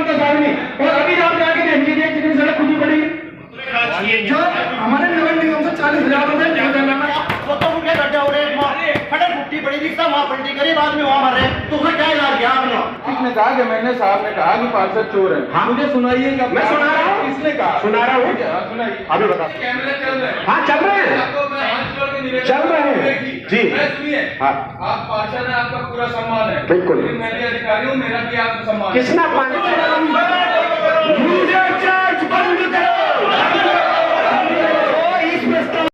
दस आदमी, और अभी आप जाके देखिए कितनी सड़क खुदी पड़ी जो हमारे नगर निगम से 40,000 रुपए फटक फुट्टी पड़ी रिक्शा वहाँ पलटी करी बाद में वहाँ मरे तो उसमें क्या इलाज किया आपने? किसने कहा कि मैंने साहब ने कहा कि पार्षद चोर है? हाँ मुझे सुनाइए क्या? मैं सुना रहा हूँ। किसने कहा? सुना रहा हूँ। सुनाइए। अभी बता। कैमरे चल रहे हैं। हाँ चल रहे हैं, चल रहे हैं जी। सुनिए, हाँ आप पार्षद है, आपका पूरा सम्मान है। बिल्कुल। मैं भी अधिकारी हूँ, मेरा भी आपका सम्मान है। किसने पानी मुझे चर्च बंद करो। इस प्रस्ताव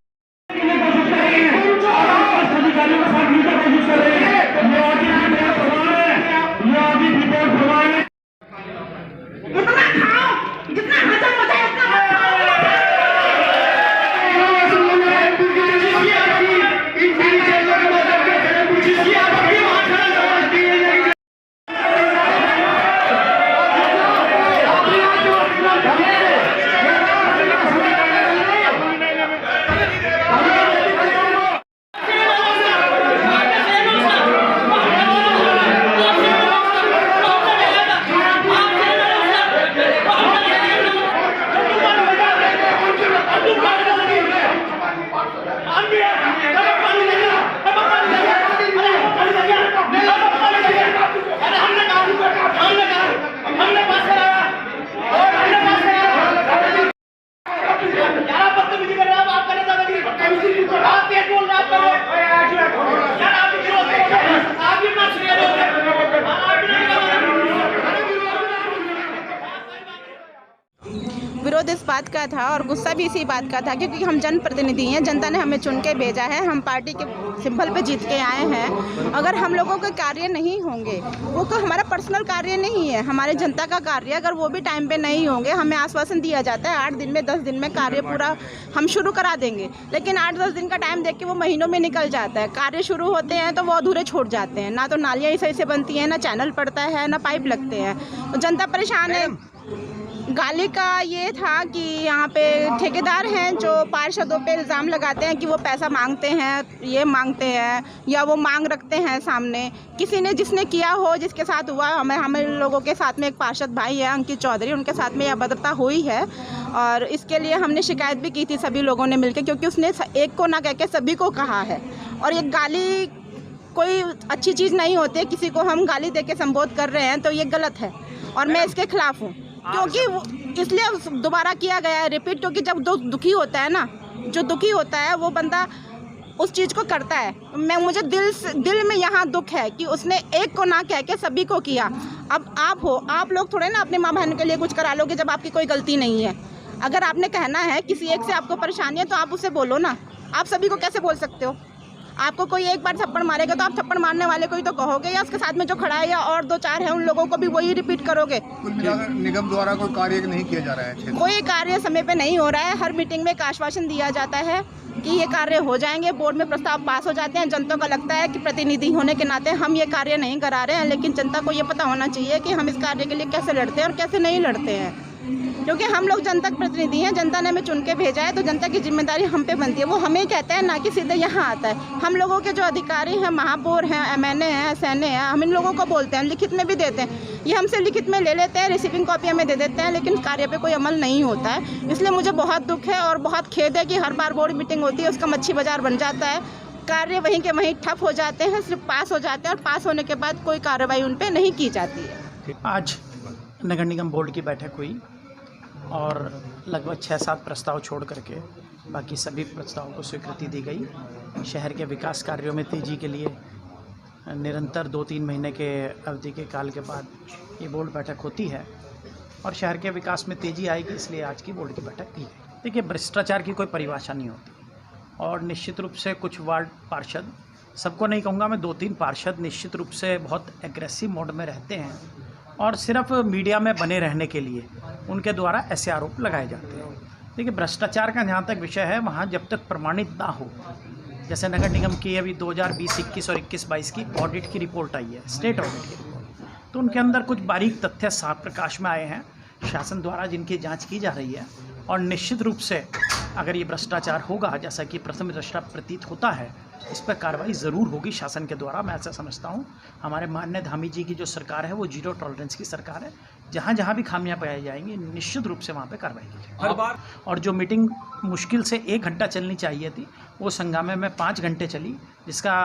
विरोध इस बात का था और गुस्सा भी इसी बात का था क्योंकि हम जनप्रतिनिधि हैं, जनता ने हमें चुन के भेजा है, हम पार्टी के सिंबल पे जीत के आए हैं। अगर हम लोगों के कार्य नहीं होंगे, वो तो हमारा पर्सनल कार्य नहीं है, हमारे जनता का कार्य, अगर वो भी टाइम पे नहीं होंगे, हमें आश्वासन दिया जाता है 8 दिन में 10 दिन में कार्य पूरा हम शुरू करा देंगे, लेकिन 8-10 दिन का टाइम देख के वो महीनों में निकल जाता है। कार्य शुरू होते हैं तो वो अधूरे छोड़ जाते हैं, ना तो नालियाँ सही से बनती हैं, ना चैनल पड़ता है, ना पाइप लगते हैं, तो जनता परेशान है। गाली का ये था कि यहाँ पे ठेकेदार हैं जो पार्षदों पे इल्ज़ाम लगाते हैं कि वो पैसा मांगते हैं, ये मांगते हैं या वो मांग रखते हैं सामने। किसी ने जिसने किया हो, जिसके साथ हुआ, हमें लोगों के साथ में एक पार्षद भाई है अंकित चौधरी, उनके साथ में यह अभद्रता हुई है और इसके लिए हमने शिकायत भी की थी सभी लोगों ने मिलकर, क्योंकि उसने एक को ना कह के सभी को कहा है और ये गाली कोई अच्छी चीज़ नहीं होती है। किसी को हम गाली दे के संबोध कर रहे हैं तो ये गलत है और मैं इसके खिलाफ हूँ, क्योंकि इसलिए दोबारा किया गया है रिपीट, क्योंकि जब दुखी होता है ना, जो दुखी होता है वो बंदा उस चीज़ को करता है। मुझे दिल में यहाँ दुख है कि उसने एक को ना कह के सभी को किया। अब आप लोग थोड़े ना अपने माँ बहन के लिए कुछ करा लोगे जब आपकी कोई गलती नहीं है। अगर आपने कहना है किसी एक से आपको परेशानी है तो आप उसे बोलो ना, आप सभी को कैसे बोल सकते हो? आपको कोई एक बार थप्पड़ मारेगा तो आप थप्पड़ मारने वाले को ही तो कहोगे, या उसके साथ में जो खड़ा है या और 2-4 हैं उन लोगों को भी वही रिपीट करोगे। कुल मिलाकर निगम द्वारा कोई कार्य नहीं किया जा रहा है, कोई कार्य समय पे नहीं हो रहा है। हर मीटिंग में एक आश्वासन दिया जाता है कि ये कार्य हो जाएंगे, बोर्ड में प्रस्ताव पास हो जाते हैं, जनता को लगता है कि प्रतिनिधि होने के नाते हम ये कार्य नहीं करा रहे हैं, लेकिन जनता को ये पता होना चाहिए कि हम इस कार्य के लिए कैसे लड़ते हैं और कैसे नहीं लड़ते हैं, क्योंकि हम लोग जनता के प्रतिनिधि हैं। जनता ने हमें चुन के भेजा है तो जनता की जिम्मेदारी हम पे बनती है, वो हमें कहता है ना कि सीधे यहाँ आता है। हम लोगों के जो अधिकारी हैं, महापौर हैं, MNA हैं, SNA हैं, हम इन लोगों को बोलते हैं, लिखित में भी देते हैं, ये हमसे लिखित में ले लेते हैं, रिसीविंग कॉपी हमें दे देते हैं, लेकिन कार्य पे कोई अमल नहीं होता है। इसलिए मुझे बहुत दुख है और बहुत खेद है कि हर बार बोर्ड मीटिंग होती है उसका मच्छी बाजार बन जाता है, कार्य वहीं के वहीं ठप हो जाते हैं, सिर्फ पास हो जाते हैं और पास होने के बाद कोई कार्रवाई उन पर नहीं की जाती है। आज नगर निगम बोर्ड की बैठक हुई और लगभग 6-7 प्रस्ताव छोड़ करके बाकी सभी प्रस्तावों को स्वीकृति दी गई। शहर के विकास कार्यों में तेज़ी के लिए निरंतर 2-3 महीने के अवधि के काल के बाद ये बोर्ड बैठक होती है और शहर के विकास में तेज़ी आएगी, इसलिए आज की बोर्ड की बैठक की गई। देखिए, भ्रष्टाचार की कोई परिभाषा नहीं होती और निश्चित रूप से कुछ वार्ड पार्षद, सबको नहीं कहूँगा मैं, 2-3 पार्षद निश्चित रूप से बहुत एग्रेसिव मोड में रहते हैं और सिर्फ मीडिया में बने रहने के लिए उनके द्वारा ऐसे आरोप लगाए जाते हैं। देखिए, भ्रष्टाचार का जहाँ तक विषय है, वहाँ जब तक प्रमाणित ना हो, जैसे नगर निगम की अभी 2020-21 और 21-22 की ऑडिट की रिपोर्ट आई है, स्टेट ऑडिट की रिपोर्ट, तो उनके अंदर कुछ बारीक तथ्य साफ प्रकाश में आए हैं शासन द्वारा, जिनकी जांच की जा रही है और निश्चित रूप से अगर ये भ्रष्टाचार होगा, जैसा कि प्रथम दृष्टया प्रतीत होता है, इस पर कार्रवाई ज़रूर होगी शासन के द्वारा। मैं ऐसा समझता हूँ हमारे माननीय धामी जी की जो सरकार है वो जीरो टॉलरेंस की सरकार है। जहाँ जहाँ भी खामियां पाई जाएंगी निश्चित रूप से वहाँ पे कार्रवाई की जाएगी। हर बार और जो मीटिंग मुश्किल से 1 घंटा चलनी चाहिए थी वो संगामे में 5 घंटे चली, जिसका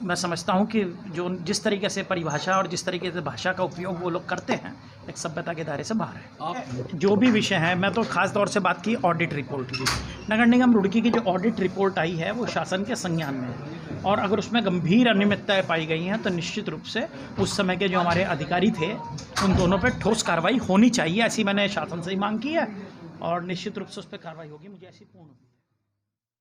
मैं समझता हूँ कि जो जिस तरीके से परिभाषा और जिस तरीके से भाषा का उपयोग वो लोग करते हैं एक सभ्यता के दायरे से बाहर है। जो भी विषय है, मैं तो खास तौर से बात की ऑडिट रिपोर्ट की। नगर निगम रुड़की की जो ऑडिट रिपोर्ट आई है वो शासन के संज्ञान में है, और अगर उसमें गंभीर अनियमितताएं पाई गई हैं तो निश्चित रूप से उस समय के जो हमारे अधिकारी थे उन दोनों पर ठोस कार्रवाई होनी चाहिए, ऐसी मैंने शासन से ही मांग की है और निश्चित रूप से उस पर कार्रवाई होगी, मुझे ऐसी पूर्ण